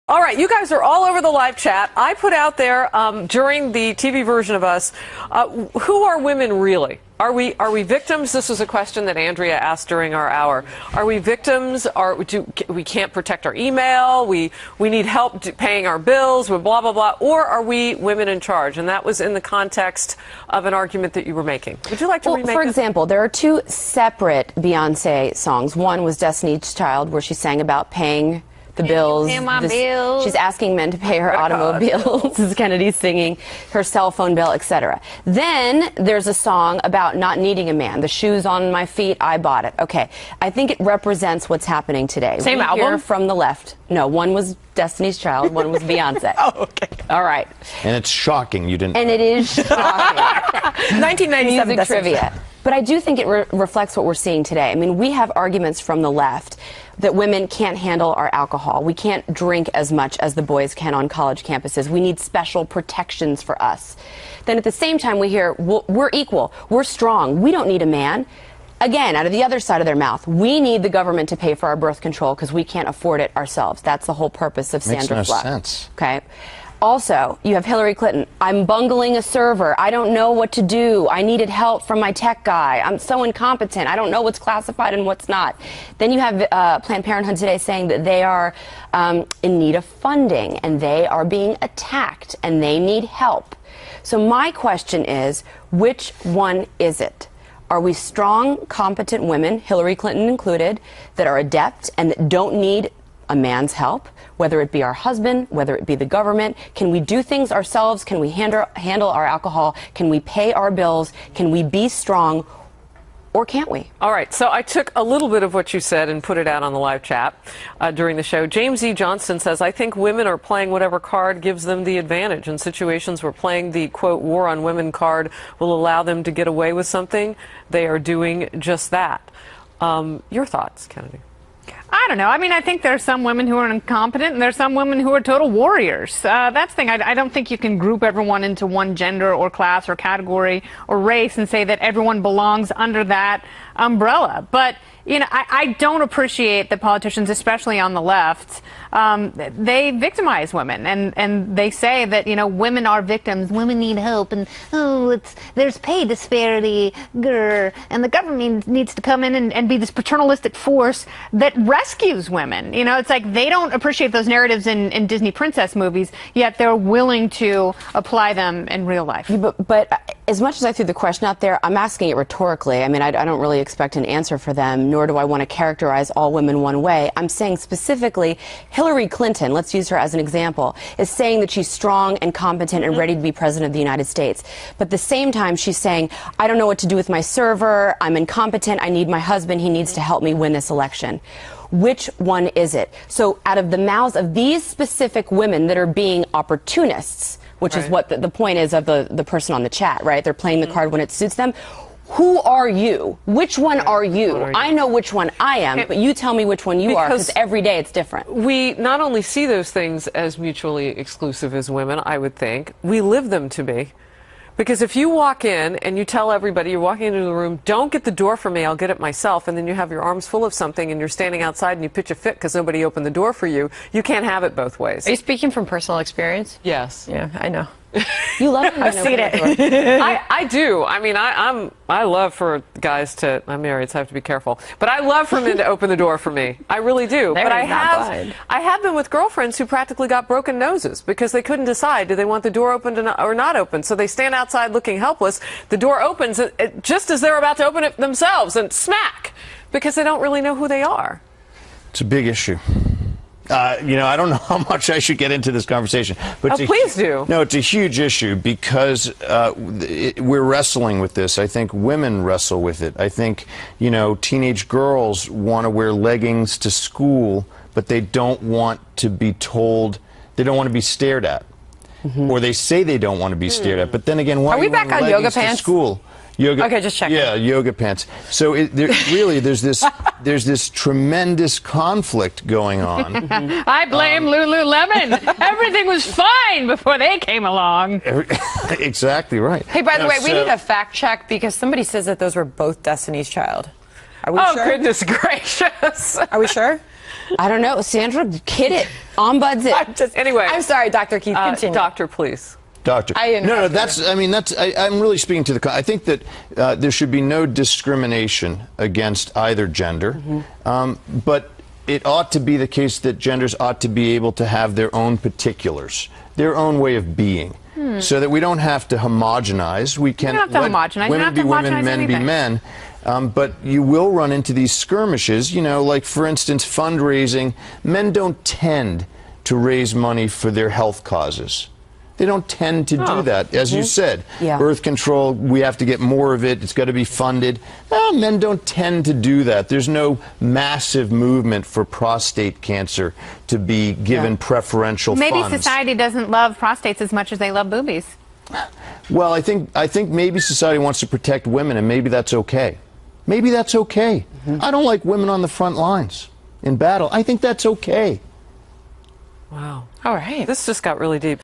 All right, you guys are all over the live chat. I put out there during the TV version of us, who are women really? Are we victims? This was a question that Andrea asked during our hour. Are we victims? We can't protect our email? We need help paying our bills? Blah, blah, blah. Or are we women in charge? And that was in the context of an argument that you were making. Would you like to remake it? For example, there are two separate Beyonce songs. One was Destiny's Child, where she sang about paying the bills. Bills. She's asking men to pay her automobiles. This is Kennedy singing her cell phone bill, etc. Then there's a song about not needing a man. The shoes on my feet, I bought it. Okay, I think it represents what's happening today. Same album? Hear from the left. No, one was Destiny's Child, one was Beyonce. Oh, okay. All right. And it's shocking you didn't. And it is shocking. 1997 music trivia. But I do think it reflects what we're seeing today. I mean, we have arguments from the left that women can't handle our alcohol. We can't drink as much as the boys can on college campuses. We need special protections for us. Then at the same time we hear, we're equal, we're strong, we don't need a man. Again, out of the other side of their mouth, we need the government to pay for our birth control because we can't afford it ourselves. That's the whole purpose of Sandra Makes no Fluck. sense. Okay. Also, you have Hillary Clinton. I'm bungling a server. I don't know what to do. I needed help from my tech guy. I'm so incompetent. I don't know what's classified and what's not. Then you have Planned Parenthood today saying that they are in need of funding and they are being attacked and they need help. So my question is, which one is it? Are we strong, competent women, Hillary Clinton included, that are adept and that don't need a man's help, whether it be our husband, whether it be the government? Can we do things ourselves? Can we handle our alcohol? Can we pay our bills? Can we be strong? Or can't we? All right, so I took a little bit of what you said and put it out on the live chat during the show. James E. Johnston says, I think women are playing whatever card gives them the advantage. In situations where playing the, quote, war on women card will allow them to get away with something, they are doing just that. Your thoughts, Kennedy? I don't know. I mean, I think there are some women who are incompetent, and there are some women who are total warriors. That's the thing. I don't think you can group everyone into one gender or class or category or race and say that everyone belongs under that umbrella. But, you know, I don't appreciate that politicians, especially on the left, they victimize women, and they say that, you know, women are victims, women need help, and there's pay disparity, and the government needs to come in and be this paternalistic force that rescues women. You know, it's like they don't appreciate those narratives in Disney princess movies, yet they're willing to apply them in real life. But as much as I threw the question out there, I'm asking it rhetorically. I mean, I don't really expect an answer for them, nor do I want to characterize all women one way. I'm saying specifically, Hillary Clinton, let's use her as an example, is saying that she's strong and competent and ready to be president of the United States. But at the same time, she's saying, I don't know what to do with my server, I'm incompetent, I need my husband, he needs to help me win this election. Which one is it? So out of the mouths of these specific women that are being opportunists, which is what the point is of the person on the chat, right? They're playing the card when it suits them. Who are you? Which one are you? I know which one I am, but you tell me which one you are, because every day it's different. We not only see those things as mutually exclusive as women, I would think, we live them to be. Because if you walk in and you tell everybody, you're walking into the room, don't get the door for me, I'll get it myself, and then you have your arms full of something and you're standing outside and you pitch a fit because nobody opened the door for you, you can't have it both ways. Are you speaking from personal experience? Yes. Yeah, I know. You love it. I've seen it. I do. I mean, I love for guys to, I'm married, so I have to be careful, but I love for men to open the door for me. I really do. But I have been with girlfriends who practically got broken noses because they couldn't decide, do they want the door open or not open? So they stand outside looking helpless. The door opens just as they're about to open it themselves, and smack, because they don't really know who they are. It's a big issue. You know, I don't know how much I should get into this conversation, but please do. No, it's a huge issue because we're wrestling with this. I think women wrestle with it. I think, you know, teenage girls want to wear leggings to school, but they don't want to be told, they don't want to be stared at. Or they say they don't want to be stared at, but then again, why are we back on yoga pants to school? Yoga, okay, just checking. Yeah, yoga pants. So really, there's this tremendous conflict going on. I blame Lululemon. Everything was fine before they came along. Exactly right. Hey, by the way, we need a fact check because somebody says that those were both Destiny's Child. Are we sure? Oh, goodness gracious. Are we sure? I don't know. Sandra, kid it. Ombuds. Anyway. I'm sorry, Dr. Keith. Continue. Doctor, please. Doctor. No, I'm really speaking to I think that there should be no discrimination against either gender, but it ought to be the case that genders ought to be able to have their own particulars, their own way of being, so that we don't have to homogenize. We can don't have to homogenize. Women be women, men be men. But you will run into these skirmishes, like, for instance, fundraising. Men don't tend to raise money for their health causes. They don't tend to do that. As you said, birth control, we have to get more of it. It's got to be funded. Men don't tend to do that. There's no massive movement for prostate cancer to be given preferential funds. Maybe society doesn't love prostates as much as they love boobies. Well, I think maybe society wants to protect women, and maybe that's okay. Maybe that's okay. I don't like women on the front lines in battle. I think that's okay. Wow. All right. This just got really deep.